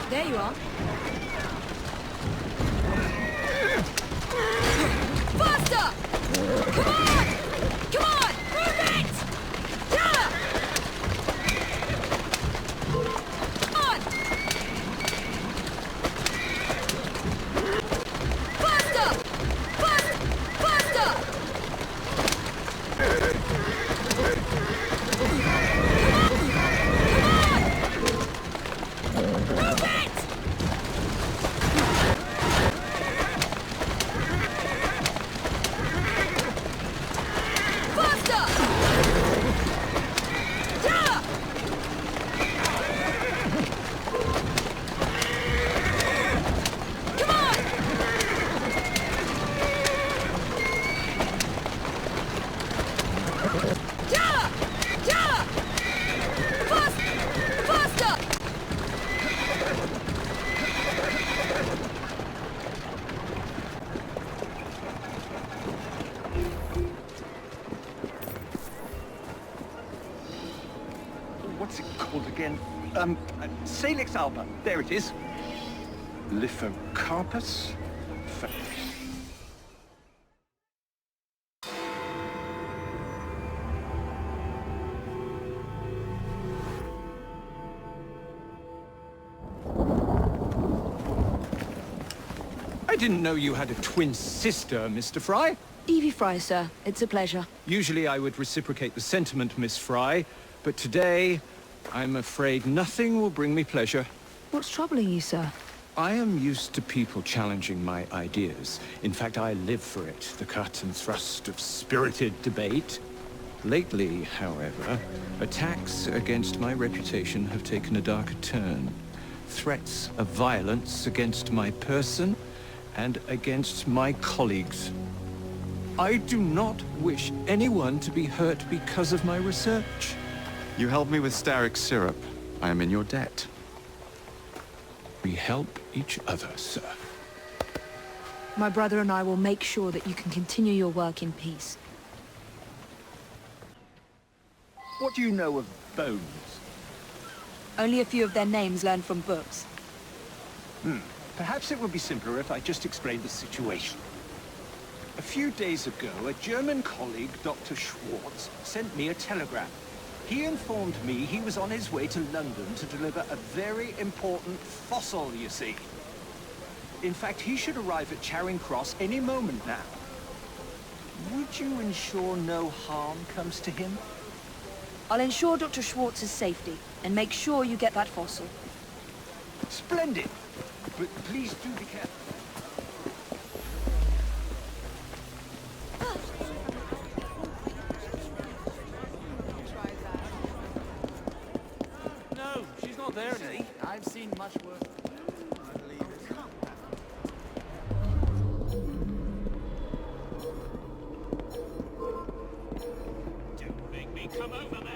There you are. Faster! Come on! Come on! Move it! Yeah! Come on! Faster! Faster! Faster! What's it called again? Salix alba. There it is. Lithocarpus? I didn't know you had a twin sister, Mr. Frye. Evie Frye, sir. It's a pleasure. Usually I would reciprocate the sentiment, Miss Frye, but today, I'm afraid nothing will bring me pleasure. What's troubling you, sir? I am used to people challenging my ideas. In fact, I live for it, the cut and thrust of spirited debate. Lately, however, attacks against my reputation have taken a darker turn. Threats of violence against my person and against my colleagues. I do not wish anyone to be hurt because of my research. You helped me with Starrick syrup. I am in your debt. We help each other, sir. My brother and I will make sure that you can continue your work in peace. What do you know of bones? Only a few of their names learned from books. Perhaps it would be simpler if I just explained the situation. A few days ago, a German colleague, Dr. Schwartz, sent me a telegram. He informed me he was on his way to London to deliver a very important fossil, you see. In fact, he should arrive at Charing Cross any moment now. Would you ensure no harm comes to him? I'll ensure Dr. Schwartz's safety, and make sure you get that fossil. Splendid! But please do be careful. No, she's not there anymore. I've seen much worse. Don't make me come over there!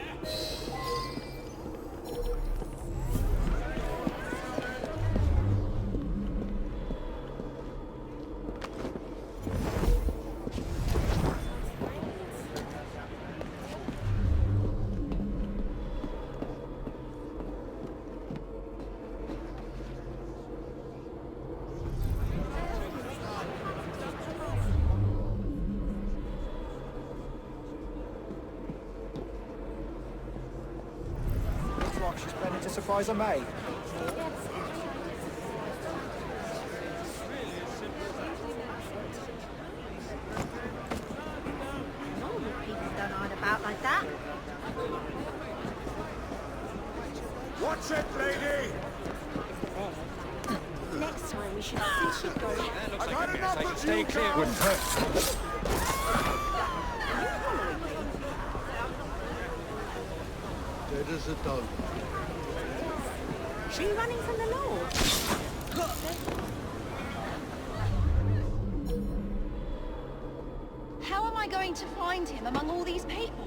She's planning to surprise her mate. Normal people don't hide about like that. Watch it, lady! Next time we should see she'd go. I've had enough of Stay you clear. guys! Wouldn't hurt. Dead as a dog. She running from the Lord? How am I going to find him among all these people?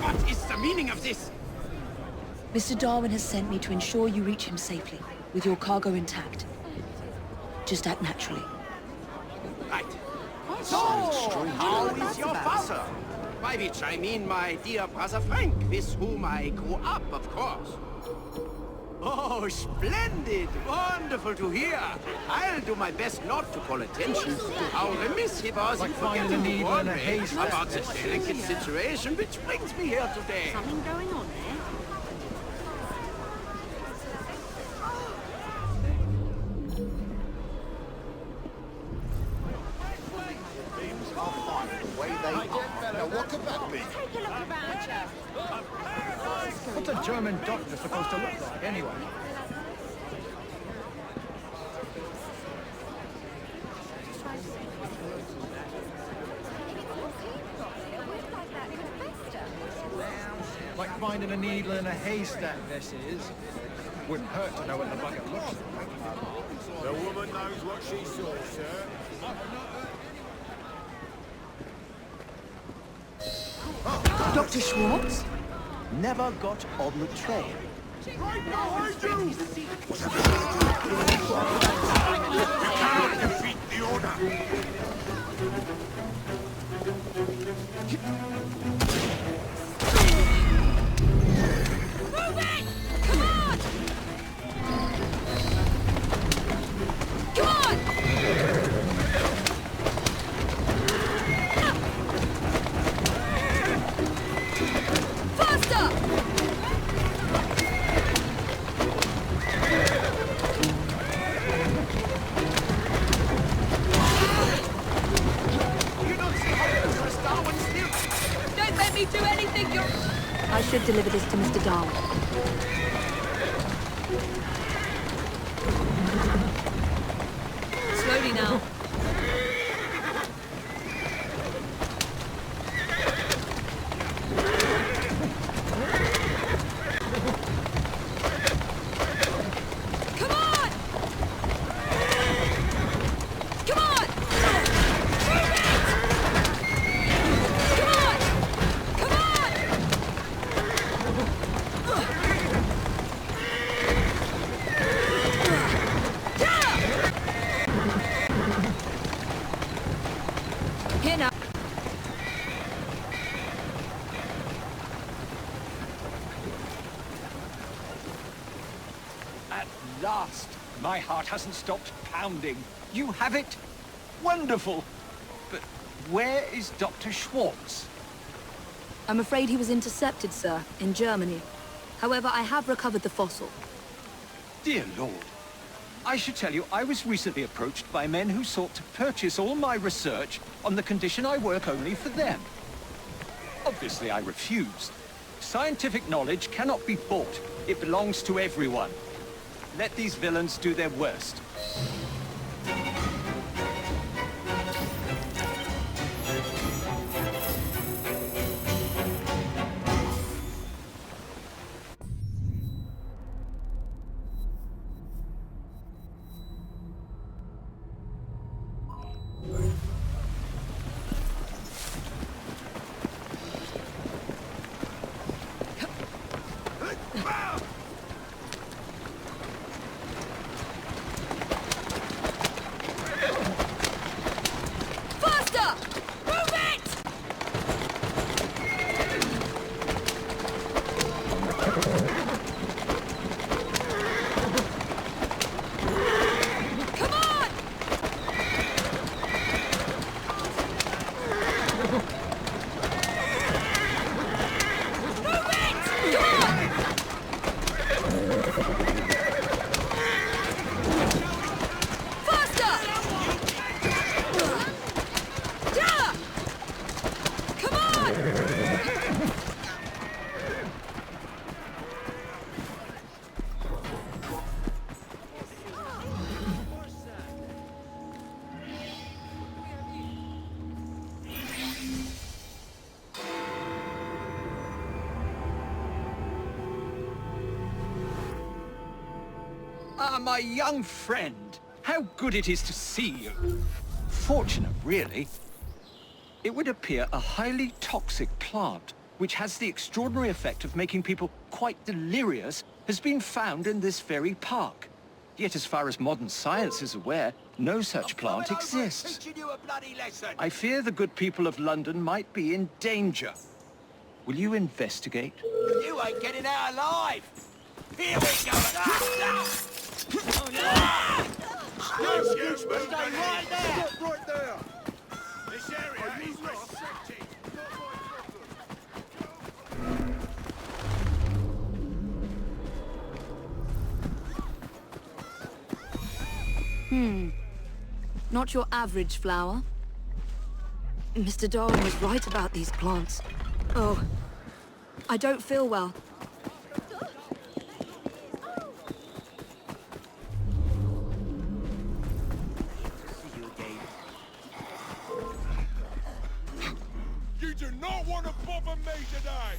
What is the meaning of this? Mr. Darwin has sent me to ensure you reach him safely, with your cargo intact. Just act naturally. Right. So, how is your father? By which I mean my dear brother Frank, with whom I grew up, of course. Oh, splendid! Wonderful to hear. I'll do my best not to call attention to how remiss he was in forgetting to warn me about the delicate situation which brings me here today. Something going on there? Now what could that be? Take a look around you. What's a German doctor supposed to look like, anyway? Like finding a needle in a haystack, this is. Wouldn't hurt to know what the bugger looks like. The woman knows what she saw, sir. Dr. Schwartz? Never got on the train. Right behind you! Defeat the order! Move it! Come on! Come on! Faster! You don't see how Mr. Darwin still... Don't let me do anything, I should deliver this to Mr. Darwin. Slowly now. Come on! Come on! Move it! Come on! Come on! Here now. At last! My heart hasn't stopped pounding. You have it? Wonderful! But where is Dr. Schwartz? I'm afraid he was intercepted, sir, in Germany. However, I have recovered the fossil. Dear Lord. I should tell you, I was recently approached by men who sought to purchase all my research on the condition I work only for them. Obviously, I refused. Scientific knowledge cannot be bought. It belongs to everyone. Let these villains do their worst. Faster! Move it! Come on! Move it! Come on! Faster! Yeah! Come on! Ah, my young friend. How good it is to see you. Fortunate, really. It would appear a highly toxic plant, which has the extraordinary effect of making people quite delirious, has been found in this very park. Yet as far as modern science is aware, no such plant Coming over and exists. teaching you a bloody lesson. I fear the good people of London might be in danger. Will you investigate? You ain't getting out alive. Here we go. Excuse me. Stay right there. Stop right there! This area is restricted. Not your average flower. Mr. Darwin was right about these plants. Oh, I don't feel well. You do not want to bother me today!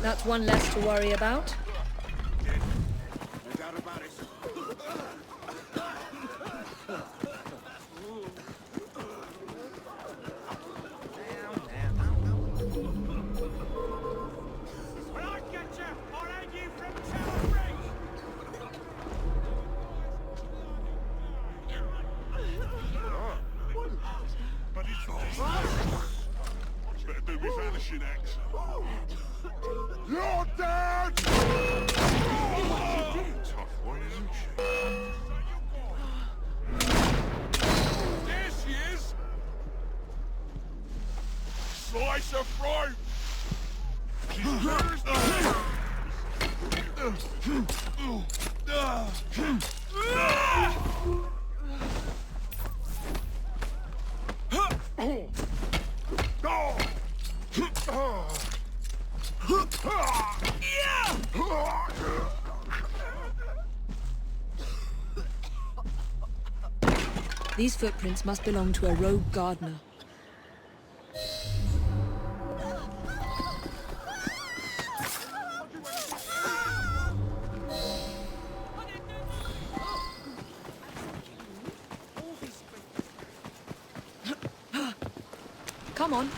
That's one less to worry about. No doubt about it. When I get you, I'll hang you from Tower Bridge. But it's better do me vanishing axe. You're dead! Tough one, isn't she? There she is! Slice of fruit! She's yours! These footprints must belong to a rogue gardener. Come on.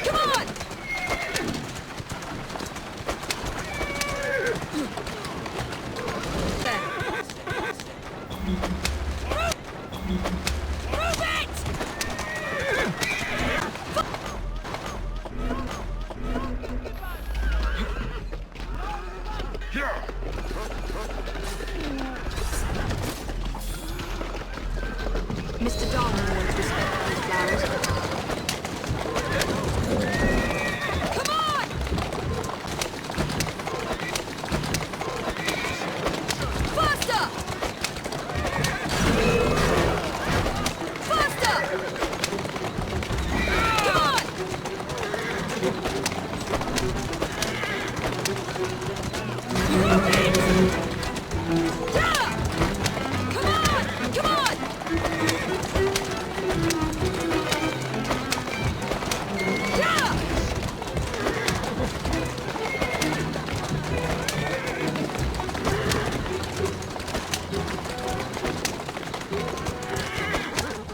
Come on! There. Move it! Mr. Darwin wants respect for these flowers. Come on! Faster! Faster! Come on! Yeah! Come on! Come on! Yeah!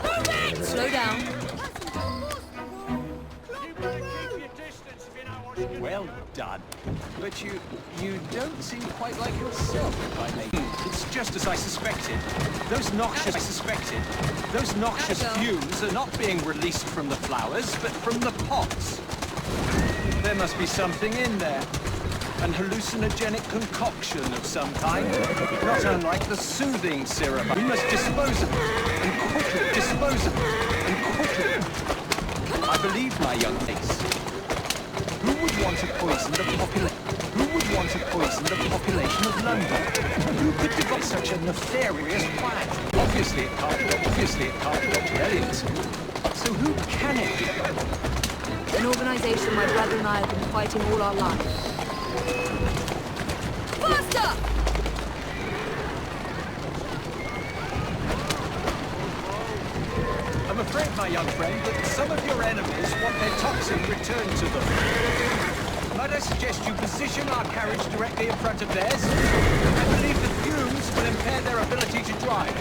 Move it! Slow down. You better keep your distance if you know what you're Well done. But you don't seem quite like yourself, if I may. It's just as I suspected. Those noxious fumes are not being released from the flowers, but from the pots. There must be something in there. An hallucinogenic concoction of some kind. Not unlike the soothing syrup. We must dispose of it. And quickly dispose of it. And quickly. I believe my young ace. Who would want to poison the population? Who would want to poison the population of London? Who could devise such a nefarious plan? Obviously it can't be Dr. Elliot. So who can it be? An organization my brother and I have been fighting all our lives. Faster! I'm afraid, my young friend, that some of your enemies want their toxin returned to them. Might I suggest you position our carriage directly in front of theirs? I believe the fumes will impair their ability to drive.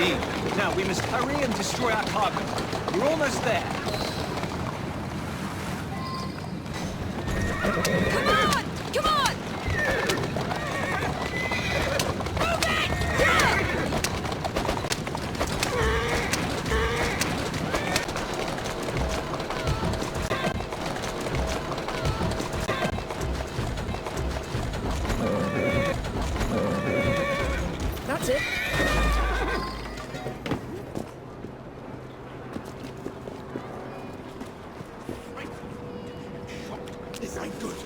Indeed. Now, we must hurry and destroy our cargo. We're almost there. Come on! Come on! Move it! Yeah! That's it. This ain't good.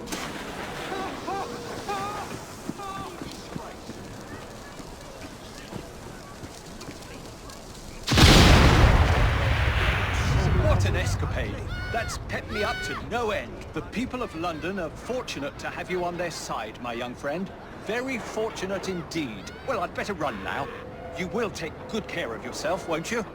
What an escapade. That's pepped me up to no end. The people of London are fortunate to have you on their side, my young friend. Very fortunate indeed. Well, I'd better run now. You will take good care of yourself, won't you?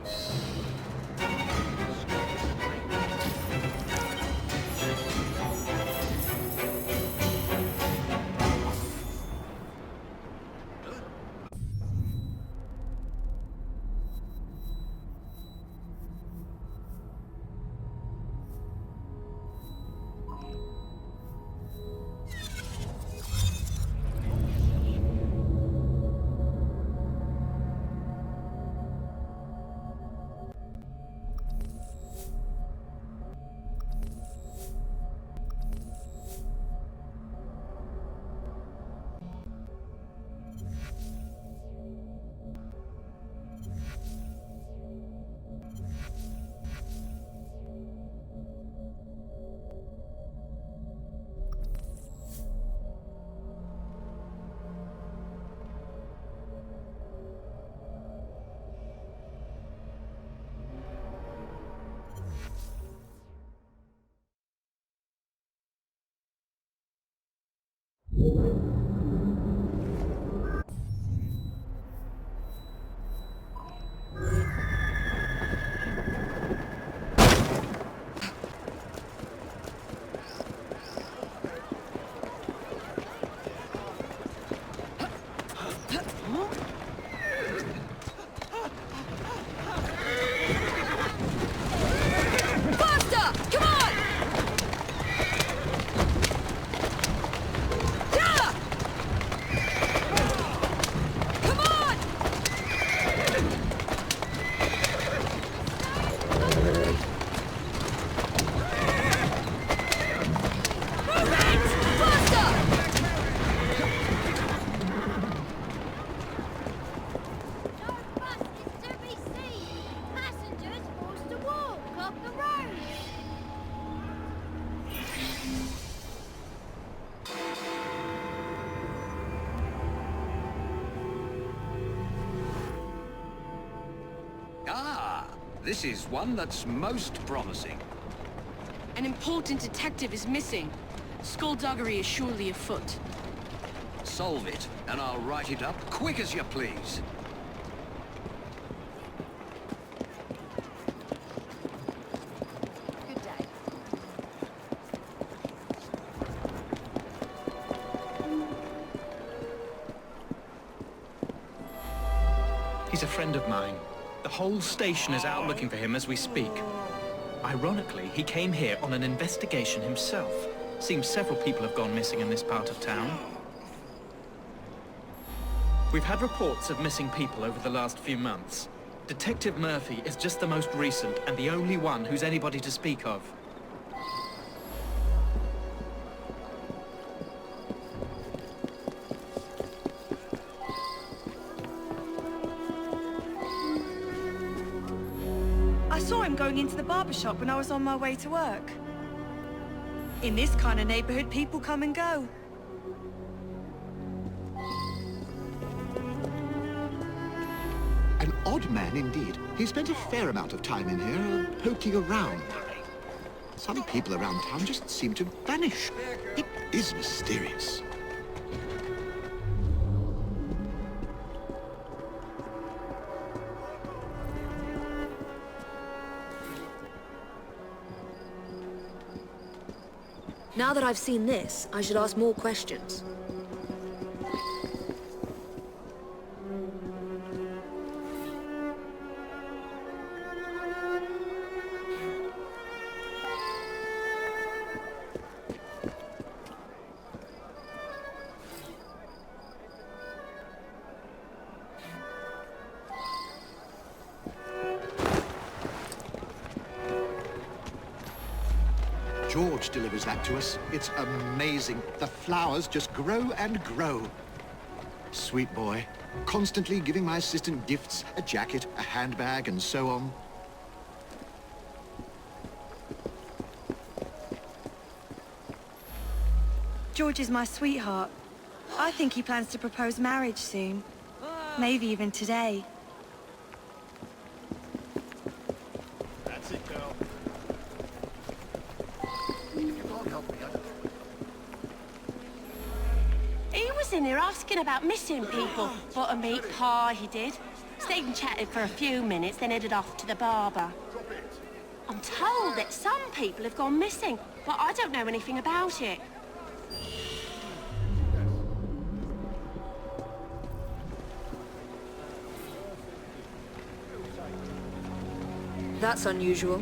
This is one that's most promising. An important detective is missing. Skullduggery is surely afoot. Solve it, and I'll write it up quick as you please. Good day. He's a friend of mine. The whole station is out looking for him as we speak. Ironically, he came here on an investigation himself. Seems several people have gone missing in this part of town. We've had reports of missing people over the last few months. Detective Murphy is just the most recent and the only one who's anybody to speak of. I saw him going into the barber shop when I was on my way to work. In this kind of neighborhood, people come and go. An odd man indeed. He spent a fair amount of time in here, poking around. Some people around town just seem to vanish. It is mysterious. Now that I've seen this, I should ask more questions. George delivers that to us. It's amazing. The flowers just grow and grow. Sweet boy. Constantly giving my assistant gifts, a jacket, a handbag, and so on. George is my sweetheart. I think he plans to propose marriage soon. Maybe even today. That's it, girl. If you can't help me, I don't... He was in here asking about missing people. Bought a meat pie, he did. Stayed and chatted for a few minutes, then headed off to the barber. I'm told that some people have gone missing, but I don't know anything about it. That's unusual.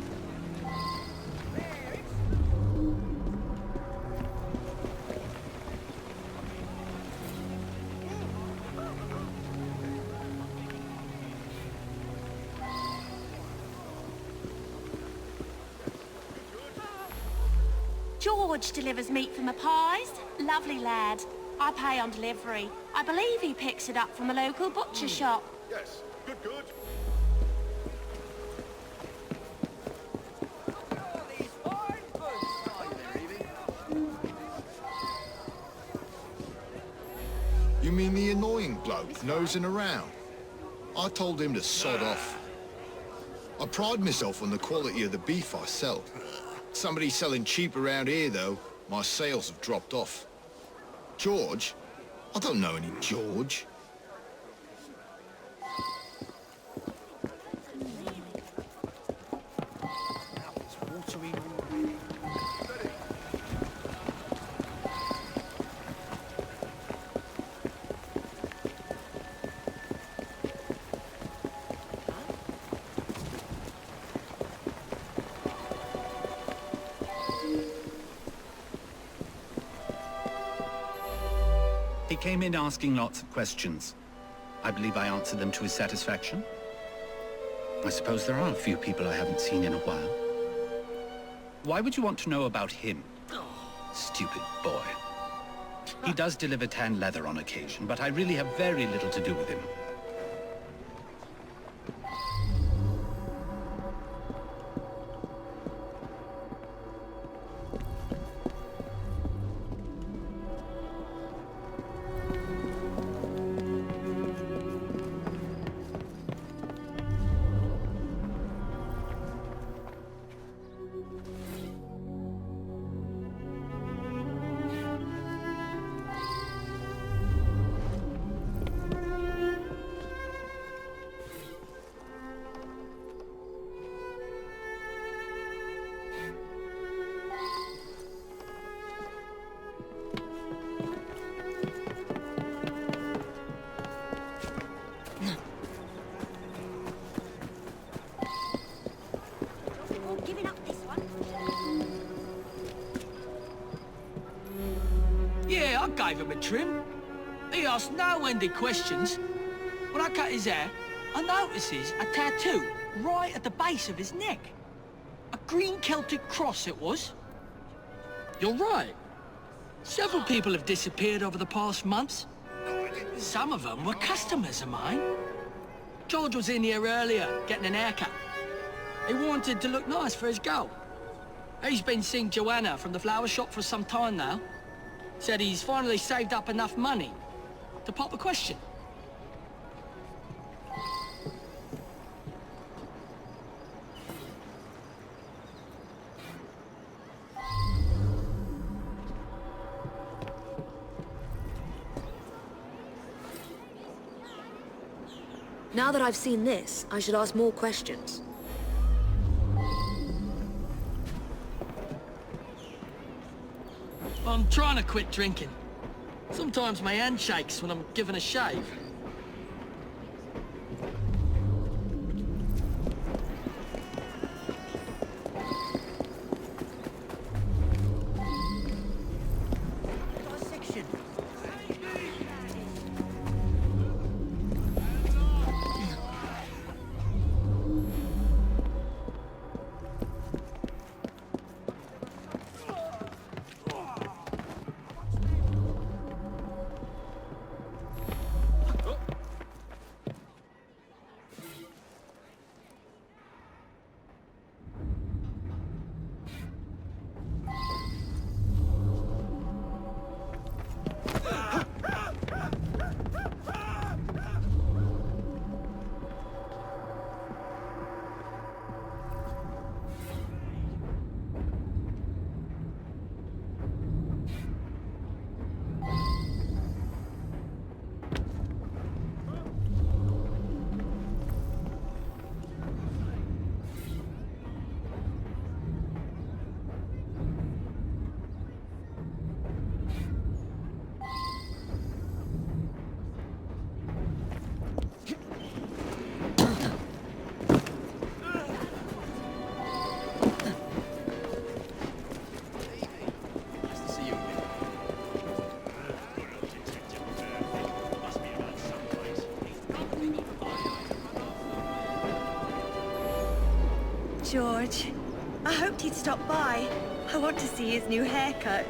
George delivers meat from the pies. Lovely lad. I pay on delivery. I believe he picks it up from a local butcher shop. Yes, good. You mean the annoying bloke nosing around? I told him to sod off. I pride myself on the quality of the beef I sell. Somebody selling cheap around here, though, my sales have dropped off. George? I don't know any George. He came in asking lots of questions. I believe I answered them to his satisfaction. I suppose there are a few people I haven't seen in a while. Why would you want to know about him? Stupid boy. He does deliver tan leather on occasion, but I really have very little to do with him. Yeah, I gave him a trim. He asked no-ended questions. When I cut his hair, I notices a tattoo right at the base of his neck. A green Celtic cross it was. You're right. Several people have disappeared over the past months. Some of them were customers of mine. George was in here earlier, getting an haircut. He wanted to look nice for his girl. He's been seeing Joanna from the flower shop for some time now. Said he's finally saved up enough money to pop a question. Now that I've seen this, I should ask more questions. I'm trying to quit drinking. Sometimes my hand shakes when I'm given a shave. George. I hoped he'd stop by. I want to see his new haircut.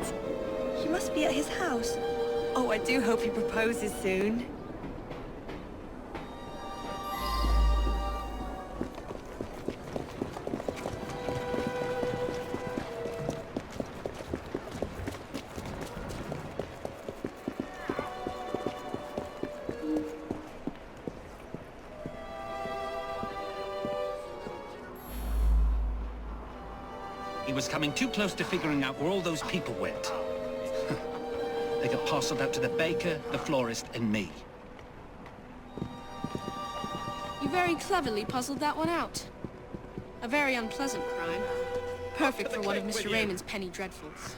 He must be at his house. Oh, I do hope he proposes soon. He was coming too close to figuring out where all those people went. They got parceled out to the baker, the florist, and me. You very cleverly puzzled that one out. A very unpleasant crime. Perfect for one of Mr. Raymond's penny dreadfuls.